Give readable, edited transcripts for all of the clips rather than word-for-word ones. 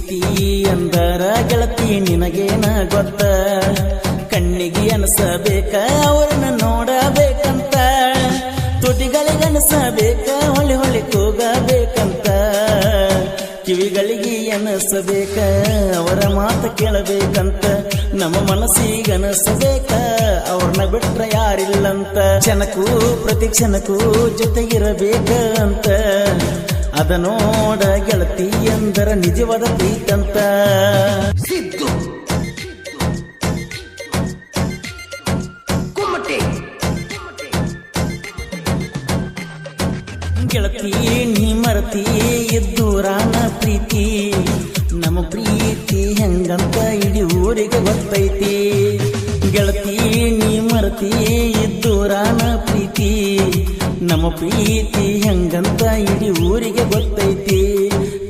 ಪ್ರೀತಿ ಅಂದರ ಗೆಳತಿ ನಿನಗೇನ ಗೊತ್ತ, ಕಣ್ಣಿಗೆ ಅನಸಬೇಕ ಅವ್ರನ್ನ ನೋಡಬೇಕಂತ, ತುಟಿಗಳಿಗನಸಬೇಕ ಹೊಳಿ ಹೊಳಿ ಕೂಗಬೇಕಂತ, ಕಿವಿಗಳಿಗೆ ಅನಸಬೇಕ ಅವರ ಮಾತು ಕೇಳಬೇಕಂತ, ನಮ್ಮ ಮನಸ್ಸಿಗನಸಬೇಕ ಅವ್ರನ್ನ ಬಿಟ್ರ ಯಾರಿಲ್ಲಂತ, ಕ್ಷಣಕ್ಕೂ ಪ್ರತಿ ಕ್ಷಣಕ್ಕೂ ಜೊತೆಗಿರಬೇಕ ಅಂತ, ಅದ ನೋಡ ಗೆಳತಿ ಎಂದರ ನಿಜವಾದ ಪ್ರೀತಂತ. ಗೆಳತಿ ನೀ ಮರತಿ ಎದ್ದೂರಾನ ಪ್ರೀತಿ, ನಮ್ಮ ಪ್ರೀತಿ ಹೆಂಗಂತ ಇಡೀ ಊರಿಗೆ ಗೊತ್ತೈತಿ. ಗೆಳತಿ ನೀ ಮರತಿ ಎದ್ದೂರಾನ ಪ್ರೀತಿ, ನಮ್ಮ ಪ್ರೀತಿ ಹೆಂಗಂತ ಇಡೀ ಊರಿಗೆ ಗೊತ್ತೈತಿ.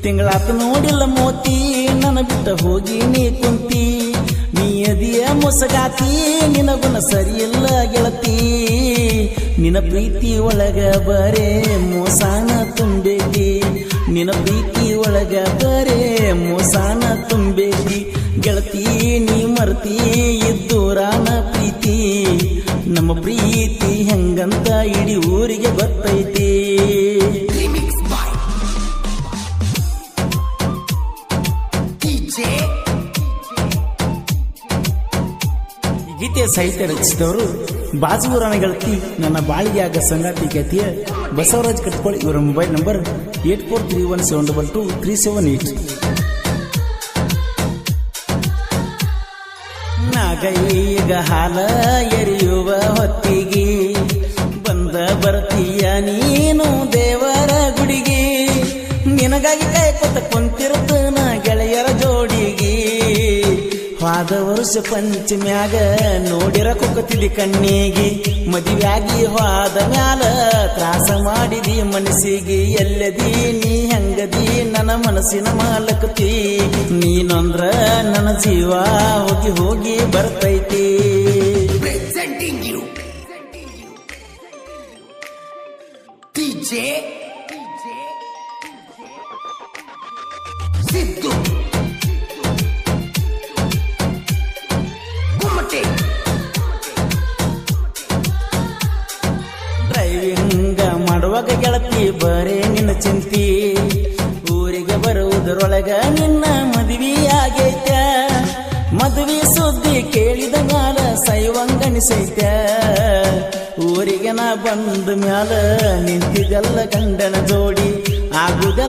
ತಿಂಗಳಾತ ನೋಡಿಲ್ಲ ಮೋತಿ ನನ್ನ ಬಿಟ್ಟ ಹೋಗಿ ನೀ ಕುಂತಿ, ನೀ ಅದಿಯ ಮೊಸಗಾತಿ ನಿನಗುಣ ಸರಿಯಿಲ್ಲ ಗೆಳತಿ, ನಿನ್ನ ಪ್ರೀತಿ ಒಳಗ ಬರೇ ಮೋಸಾನ ತುಂಬೈತಿ, ನಿನ್ನ ಪ್ರೀತಿ ಒಳಗ ಬರೇ ಮೋಸಾನ ತುಂಬೈತಿ. ಗೆಳತಿ ನೀ ಮರ್ತಿ ಇದ್ದೂರಾನ ಪ್ರೀತಿ, ನಮ್ಮ ಪ್ರೀತಿ ಹೆಂಗಂತ ಇಡೀ ಊರಿಗೆ ಗೊತ್ತೈತಿ. ಗೀತೆಯ ಸಾಹಿತ್ಯ ರಚಿಸಿದವರು ಬಾಜೂರಾನ ಗೆಳತಿ ನನ್ನ ಬಾಳಿಗೆ ಆಗ ಸಂಗಾತಿ ಖ್ಯಾತಿಯ ಬಸವರಾಜ್ ಕಟ್ಕೊಳ್ಳಿ. ಇವರ ಮೊಬೈಲ್ ನಂಬರ್ 8431722378. ನಾಗೈಗ ಹಾಲ ಎರಿಯುವ ಹೊತ್ತಿಗೆ ಬಂದ ಬರ್ತೀಯ ನೀನು ದೇವರ ಗುಡಿಗೆ, ನಿನಗಾಗಿ ಕಾಯ್ಕೊತ ಕುಂತಿರ್ತನ ಗೆಳೆಯರ ಜೋಡಿಗೆ, ಹೋದ ವರ್ಷ ಪಂಚಮ್ಯಾಗ ನೋಡಿರ ಕುಕ್ಕತಿದಿ ಕಣ್ಣಿಗೆ, ಮದುವೆಯಾಗಿ ಹೋದ ಮ್ಯಾಲ ತ್ರಾಸ ಮಾಡಿದಿ ಮನಸ್ಸಿಗೆ, ಎಲ್ಲದಿ ನೀ ಹೆಂಗದಿ ನನ್ನ ಮನಸ್ಸಿನ ಮಾಲಕತಿ, ನೀನಂದ್ರ ನನ್ನ ಜೀವ ಹೋಗಿ ಹೋಗಿ ಬರ್ತೈತಿ. ಡ್ರೈವಿಂಗ ಮಾಡುವಾಗ ಗೆಳತಿ ಬರೇ ನಿನ್ನ ಚಿಂತಿ, ಊರಿಗೆ ಬರುವುದರೊಳಗ ನಿನ್ನ ಮದುವೆ ಆಗೈತ, ಮದುವೆ ಸುದ್ದಿ ಕೇಳಿದ ಮ್ಯಾಲ ಸೈವಂಗನಿಸೈತ, ಊರಿಗೆ ನಾ ಬಂದ ಮ್ಯಾಲ ನಿಂತಿದೆಲ್ಲ ಗಂಡನ ಜೋಡಿ ಆಗುದ